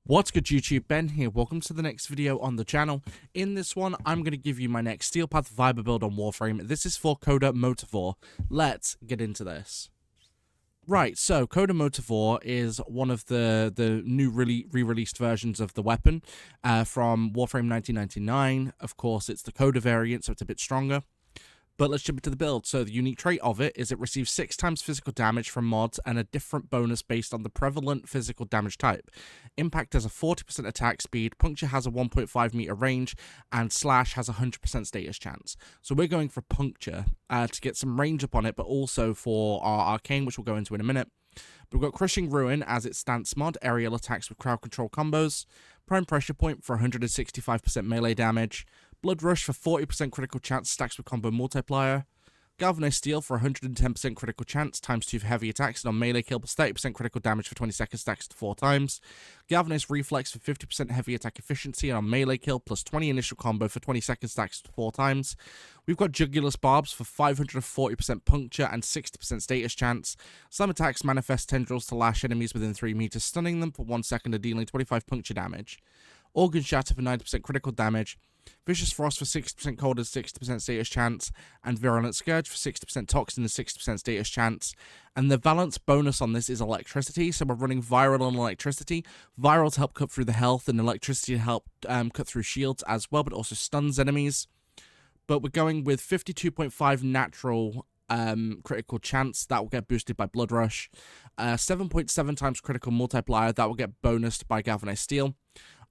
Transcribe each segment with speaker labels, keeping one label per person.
Speaker 1: What's good YouTube, Ben here, welcome to the next video on the channel. In this one, I'm going to give you my next Steel Path Viber build on Warframe. This is for Coda Motovore. Let's get into this. Right, so Coda Motovore is one of the new re-released versions of the weapon from Warframe 1999. Of course, it's the Coda variant, so it's a bit stronger. But let's jump into the build. So the unique trait of it is it receives 6 times physical damage from mods and a different bonus based on the prevalent physical damage type. Impact has a 40% attack speed, Puncture has a 1.5 meter range, and Slash has a 100% status chance. So we're going for Puncture to get some range up on it, but also for our Arcane, which we'll go into in a minute. We've got Crushing Ruin as its stance mod, aerial attacks with crowd control combos, Prime Pressure Point for 165% melee damage, Blood Rush for 40% critical chance stacks with combo multiplier, Galvanized Steel for 110% critical chance times 2 for heavy attacks and on melee kill plus 30% critical damage for 20 seconds stacks 4 times, Galvanized Reflex for 50% heavy attack efficiency and on melee kill plus 20 initial combo for 20 seconds stacks 4 times. We've got Jugulous Barbs for 540% puncture and 60% status chance. Some attacks manifest tendrils to lash enemies within 3 meters, stunning them for 1 second and dealing 25 puncture damage. Organ Shatter for 90% critical damage. Vicious Frost for 60% cold and 60% status chance, and Virulent Scourge for 60% toxin and 60% status chance. And the balance bonus on this is electricity, so we're running viral on electricity. Viral to help cut through the health, and electricity to help cut through shields as well, but also stuns enemies. But we're going with 52.5 natural critical chance, that will get boosted by Blood Rush. 7.7 times critical multiplier, that will get bonused by Galvanized Steel.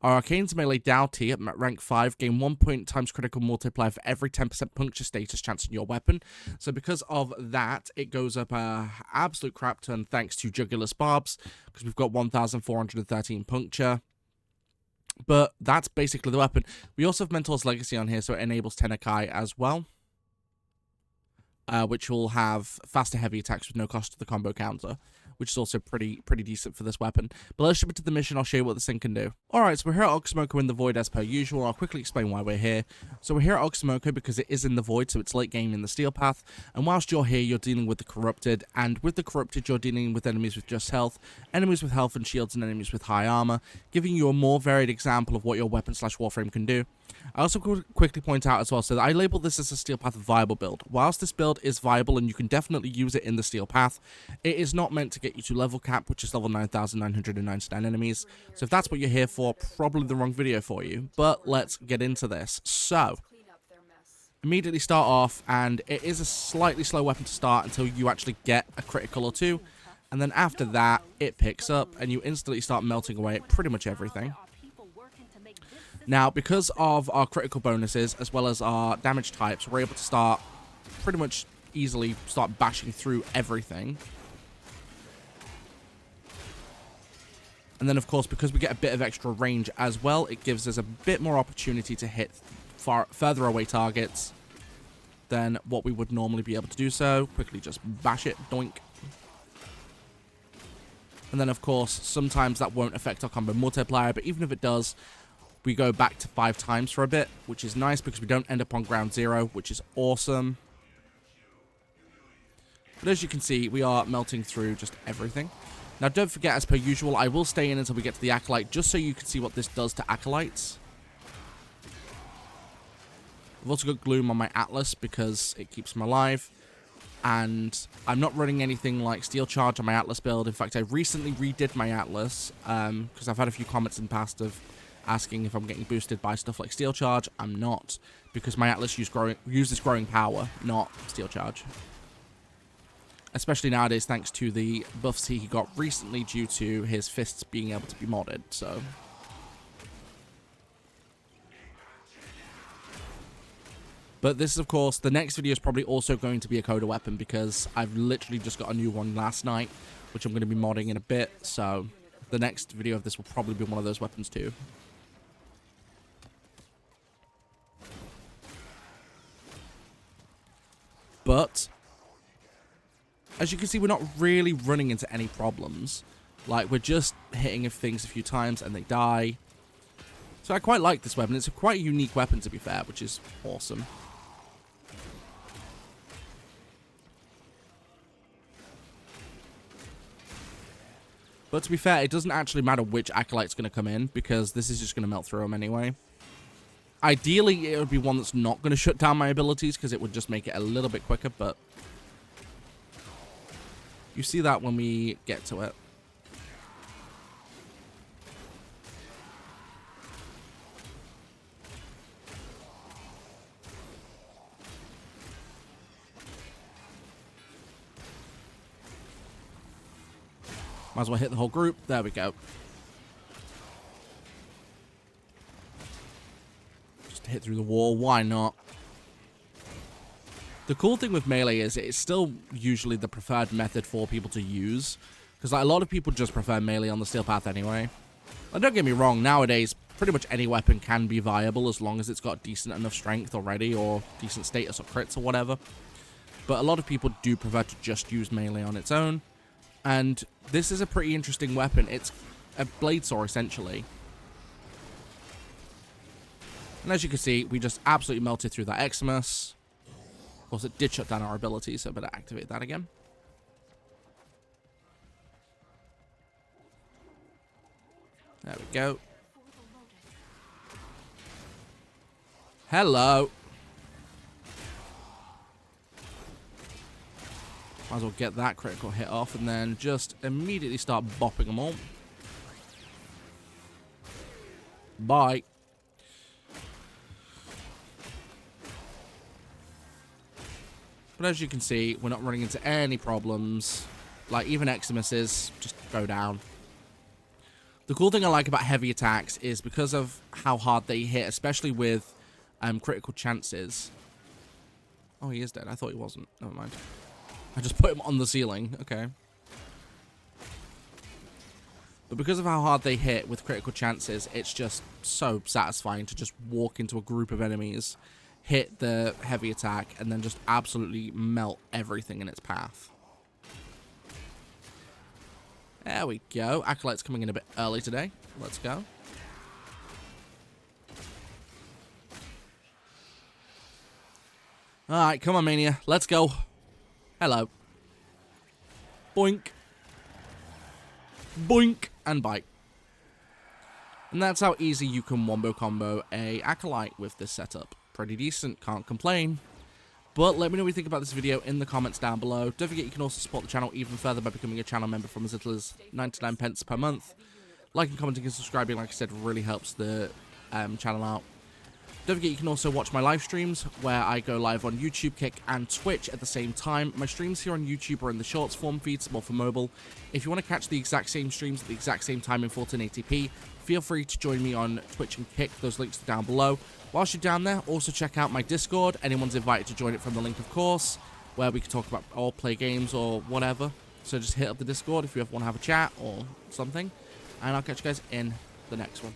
Speaker 1: Our Arcane's melee Doughty at rank 5 gain 1 point times critical multiplier for every 10% puncture status chance in your weapon. So because of that, it goes up a absolute crap ton thanks to Jugulous Barbs, because we've got 1,413 puncture. But that's basically the weapon. We also have Mentor's Legacy on here, so it enables Tenakai as well, which will have faster heavy attacks with no cost to the combo counter, which is also pretty decent for this weapon. But let's jump into the mission. I'll show you what this thing can do. Alright, so we're here at Oxymoco in the Void as per usual. I'll quickly explain why we're here. So we're here at Oxymoco because it is in the Void, so it's late game in the Steel Path. And whilst you're here, you're dealing with the Corrupted. And with the Corrupted, you're dealing with enemies with just health, enemies with health and shields, and enemies with high armor, giving you a more varied example of what your weapon / Warframe can do. I also quickly point out as well, so that I label this as a Steel Path viable build. Whilst this build is viable and you can definitely use it in the Steel Path, it is not meant to get you to level cap, which is level 9,999 enemies. So if that's what you're here for, probably the wrong video for you. But let's get into this. So, immediately start off, and it is a slightly slow weapon to start until you actually get a critical or two. And then after that, it picks up, and you instantly start melting away at pretty much everything. Now, because of our critical bonuses, as well as our damage types, we're able to start pretty much easily start bashing through everything. And then, of course, because we get a bit of extra range as well, it gives us a bit more opportunity to hit further away targets than what we would normally be able to do so. Quickly just bash it, doink. And then, of course, sometimes that won't affect our combo multiplier, but even if it does, we go back to 5 times for a bit, which is nice because we don't end up on ground zero, which is awesome. But as you can see, we are melting through just everything. Now, don't forget, as per usual, I will stay in until we get to the Acolyte, just so you can see what this does to Acolytes. I've also got Gloom on my Atlas because it keeps them alive. And I'm not running anything like Steel Charge on my Atlas build. In fact, I recently redid my Atlas because I've had a few comments in the past of asking if I'm getting boosted by stuff like Steel Charge. I'm not, because my Atlas uses growing power, not Steel Charge. Especially nowadays, thanks to the buffs he got recently due to his fists being able to be modded, so. But this is, of course, the next video is probably also going to be a Coda weapon, because I've literally just got a new one last night, which I'm going to be modding in a bit, so the next video of this will probably be one of those weapons too. But as you can see, we're not really running into any problems. Like, we're just hitting things a few times and they die. So I quite like this weapon. It's a quite unique weapon, to be fair, which is awesome. But to be fair, it doesn't actually matter which Acolyte's going to come in, because this is just going to melt through them anyway. Ideally, it would be one that's not going to shut down my abilities, because it would just make it a little bit quicker, but you see that when we get to it. Might as well hit the whole group. There we go. Just hit through the wall. Why not? The cool thing with melee is it's still usually the preferred method for people to use. Because like, a lot of people just prefer melee on the steel path anyway. And don't get me wrong, nowadays, pretty much any weapon can be viable as long as it's got decent enough strength already, or decent status or crits or whatever. But a lot of people do prefer to just use melee on its own. And this is a pretty interesting weapon. It's a blade saw, essentially. And as you can see, we just absolutely melted through that Eximus. Of course, it did shut down our ability, so I better activate that again. There we go. Hello. Might as well get that critical hit off and then just immediately start bopping them all. Bye. But as you can see, we're not running into any problems. Like, even Eximuses just go down. The cool thing I like about heavy attacks is because of how hard they hit, especially with critical chances. Oh, he is dead. I thought he wasn't. Never mind. I just put him on the ceiling. Okay. But because of how hard they hit with critical chances, it's just so satisfying to just walk into a group of enemies, hit the heavy attack, and then just absolutely melt everything in its path. There we go. Acolyte's coming in a bit early today. Let's go. Alright, come on, Mania. Let's go. Hello. Boink. Boink. And bite. And that's how easy you can wombo combo a Acolyte with this setup. Pretty decent, can't complain. But let me know what you think about this video in the comments down below. Don't forget you can also support the channel even further by becoming a channel member from as little as 99 pence per month. Liking, commenting, and subscribing, like I said, really helps the channel out. Don't forget you can also watch my live streams where I go live on YouTube, Kick, and Twitch at the same time. My streams here on YouTube are in the shorts form feeds, more for mobile. If you want to catch the exact same streams at the exact same time in 1480p, feel free to join me on Twitch and Kick. Those links are down below. Whilst you're down there, also check out my Discord. Anyone's invited to join it from the link, of course, where we can talk about or play games or whatever. So just hit up the Discord if you ever want to have a chat or something. And I'll catch you guys in the next one.